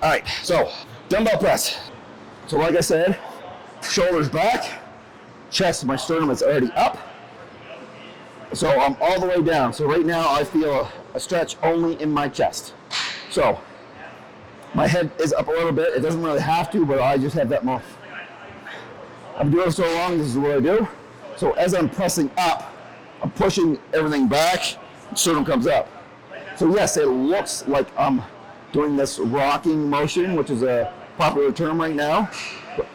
All right, so dumbbell press. So like I said, shoulders back, chest, my sternum is already up. So I'm all the way down. So right now I feel a stretch only in my chest. So my head is up a little bit. It doesn't really have to, but I just have that more. I've been doing it so long, this is what I do. So as I'm pressing up, I'm pushing everything back, sternum comes up. So yes, it looks like I'm doing this rocking motion, which is a popular term right now. But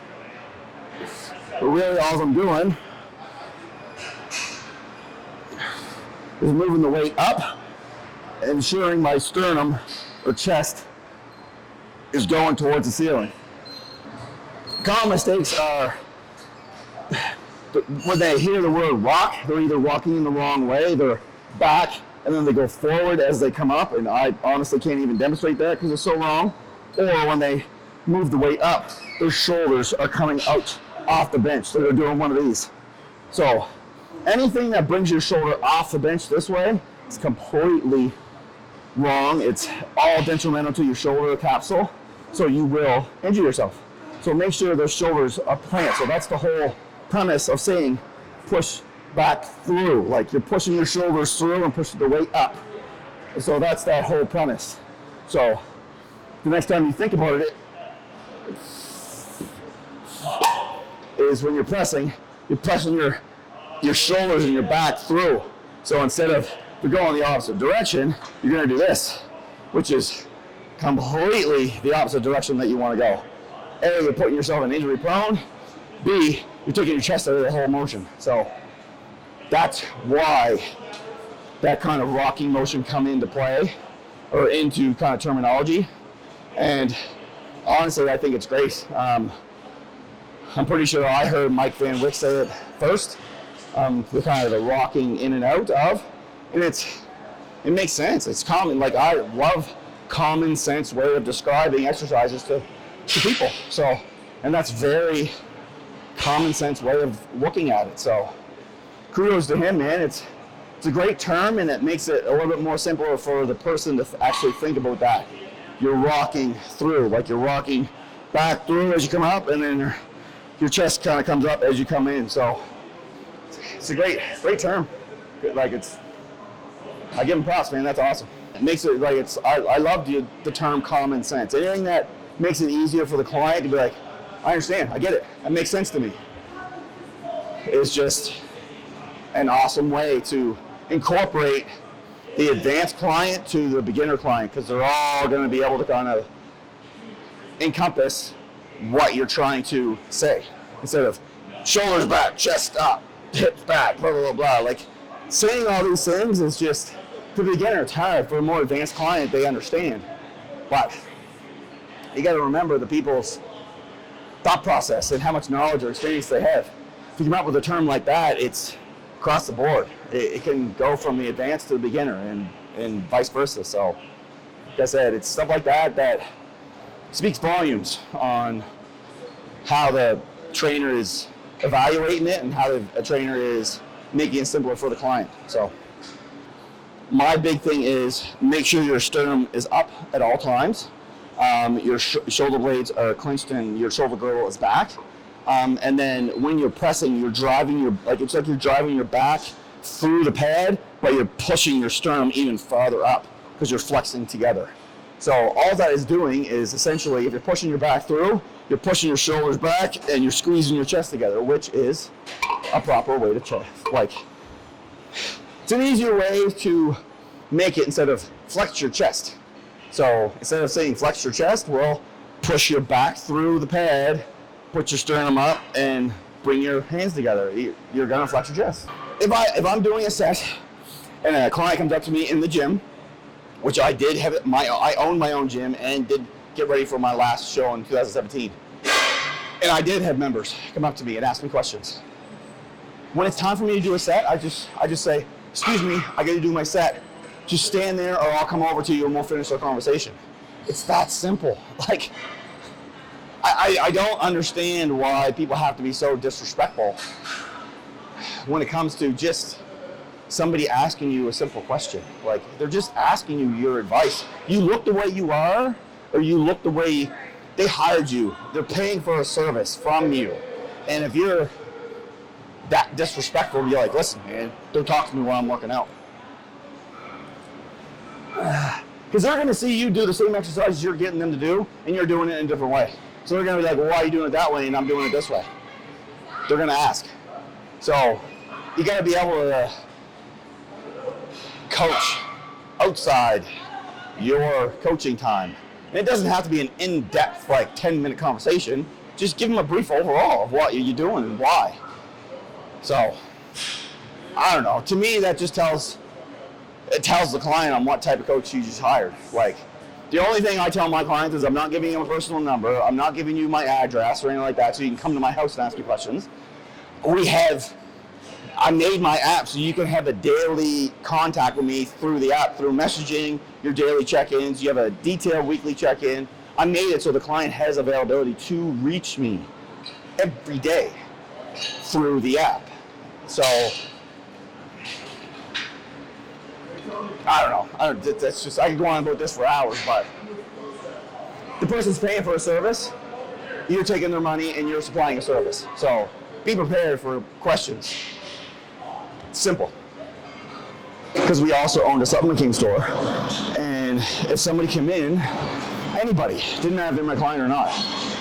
really all I'm doing is moving the weight up, ensuring my sternum or chest is going towards the ceiling. Common mistakes are when they hear the word rock, they're either walking in the wrong way, they're back, and then they go forward as they come up, and I honestly can't even demonstrate that because it's so wrong. Or when they move the weight up, their shoulders are coming out off the bench, so they're doing one of these. So anything that brings your shoulder off the bench this way is completely wrong. It's all detrimental to your shoulder capsule, so you will injure yourself. So make sure those shoulders are planted. So that's the whole premise of saying push back through, like you're pushing your shoulders through and pushing the weight up. And so that's that whole premise. So the next time you think about it is when you're pressing your shoulders and your back through. So instead of going the opposite direction, you're going to do this, which is completely the opposite direction that you want to go. A, you're putting yourself in injury prone. B, you're taking your chest out of the whole motion. So that's why that kind of rocking motion come into play, or into kind of terminology. And honestly, I think it's great. I'm pretty sure I heard Mike Van Wyck say it first, the kind of the rocking in and out of, and it makes sense. It's common. Like, I love common sense way of describing exercises to people. So, and that's very common sense way of looking at it. So kudos to him, man. It's a great term, and it makes it a little bit more simpler for the person to actually think about that. You're rocking through, like you're rocking back through as you come up, and then your chest kind of comes up as you come in. So it's a great term. Like, I give him props, man. That's awesome. It makes it like I love the term common sense. Anything that makes it easier for the client to be like, I understand, I get it, that makes sense to me. It's just an awesome way to incorporate the advanced client to the beginner client, because they're all going to be able to kind of encompass what you're trying to say, instead of shoulders back, chest up, hips back, blah, blah, blah, blah. Like, saying all these things is just, for the beginner, it's hard. For a more advanced client, they understand. But you got to remember the people's thought process and how much knowledge or experience they have. If you come up with a term like that, it's across the board. It can go from the advanced to the beginner, and vice versa. So, like I said, it's stuff like that speaks volumes on how the trainer is evaluating it and how a trainer is making it simpler for the client. So my big thing is make sure your sternum is up at all times. Your shoulder blades are clenched and your shoulder girdle is back. And then when you're pressing, you're driving it's like you're driving your back through the pad, but you're pushing your sternum even farther up because you're flexing together. So all that is doing is essentially, if you're pushing your back through, you're pushing your shoulders back and you're squeezing your chest together, which is a proper way to chest. Like, it's an easier way to make it instead of flex your chest. So instead of saying flex your chest, well, push your back through the pad, put your sternum up, and bring your hands together. You're gonna flex your chest. If I'm doing a set and a client comes up to me in the gym, which I did have I own my own gym and did get ready for my last show in 2017. And I did have members come up to me and ask me questions. When it's time for me to do a set, I just say, excuse me, I gotta do my set. Just stand there or I'll come over to you and we'll finish our conversation. It's that simple. Like, I don't understand why people have to be so disrespectful when it comes to just somebody asking you a simple question. Like, they're just asking you your advice. You look the way you are, or you look the way they hired you. They're paying for a service from you. And if you're that disrespectful, you're like, listen, man, don't talk to me while I'm working out. Because they're going to see you do the same exercises you're getting them to do, and you're doing it in a different way. So they're going to be like, well, why are you doing it that way and I'm doing it this way? They're going to ask. So you got to be able to coach outside your coaching time. And it doesn't have to be an in-depth, like 10-minute conversation. Just give them a brief overall of what you're doing and why. So, I don't know. To me, that just tells the client on what type of coach you just hired. Like, the only thing I tell my clients is I'm not giving you a personal number. I'm not giving you my address or anything like that so you can come to my house and ask me questions. I made my app so you can have a daily contact with me through the app, through messaging, your daily check-ins. You have a detailed weekly check-in. I made it so the client has availability to reach me every day through the app. So, I don't know. That's just, I could go on about this for hours, but the person's paying for a service, you're taking their money and you're supplying a service. So, be prepared for questions. Simple. Because we also owned a Supplement King store, and if somebody came in, anybody, didn't matter if they're my client or not,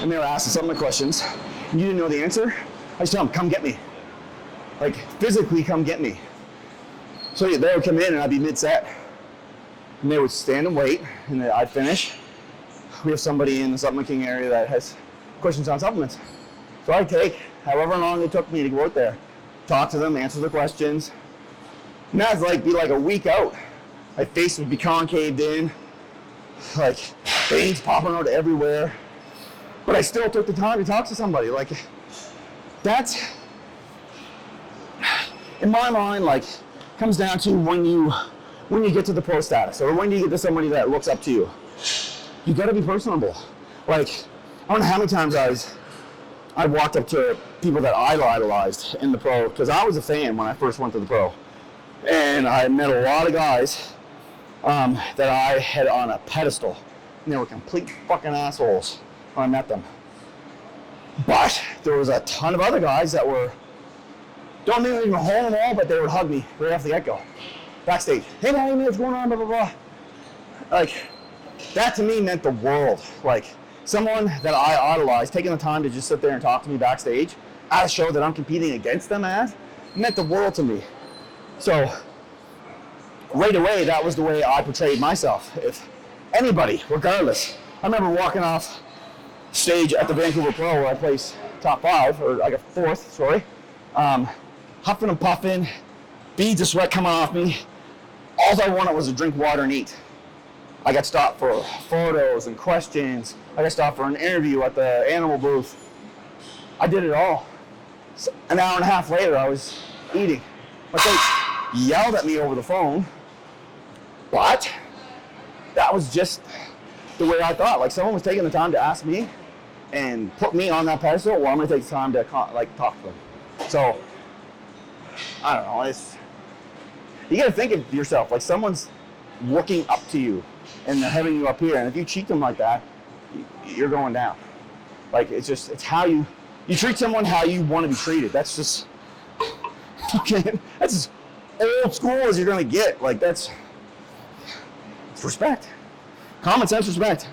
and they were asking supplement questions, and you didn't know the answer, I just tell them, come get me. Like, physically come get me. So they would come in and I'd be mid-set, and they would stand and wait, and I'd finish. We have somebody in the Supplement King area that has questions on supplements. So I'd take however long it took me to go out there, talk to them, answer the questions. And that'd be like a week out. My face would be concaved in, like veins popping out everywhere. But I still took the time to talk to somebody. Like, that's, in my mind, like, comes down to when you get to the pro status, or when you get to somebody that looks up to you. You gotta be personable. Like, I don't know how many times I walked up to people that I idolized in the pro, because I was a fan when I first went to the pro. And I met a lot of guys that I had on a pedestal. And they were complete fucking assholes when I met them. But there was a ton of other guys that were, don't even hold them all, but they would hug me right off the get-go. Backstage. Hey man, what's going on, blah, blah, blah. Like, that to me meant the world. Like, someone that I idolized, taking the time to just sit there and talk to me backstage at a show that I'm competing against them at, meant the world to me. So, right away, that was the way I portrayed myself. If anybody, regardless, I remember walking off stage at the Vancouver Pro where I placed top 5, or I got 4th, sorry, huffing and puffing, beads of sweat coming off me. All I wanted was to drink water and eat. I got stopped for photos and questions. I got stopped for an interview at the animal booth. I did it all. So an hour and a half later, I was eating. My coach yelled at me over the phone, but that was just the way I thought. Like, someone was taking the time to ask me and put me on that pedestal, well, I'm going to take the time to talk to them. So, I don't know. You got to think of yourself like someone's looking up to you and they're having you up here, and if you cheat them like that, you're going down. Like, it's how you treat someone how you want to be treated. That's just that's as old school as you're gonna get. Like, it's respect, common sense respect.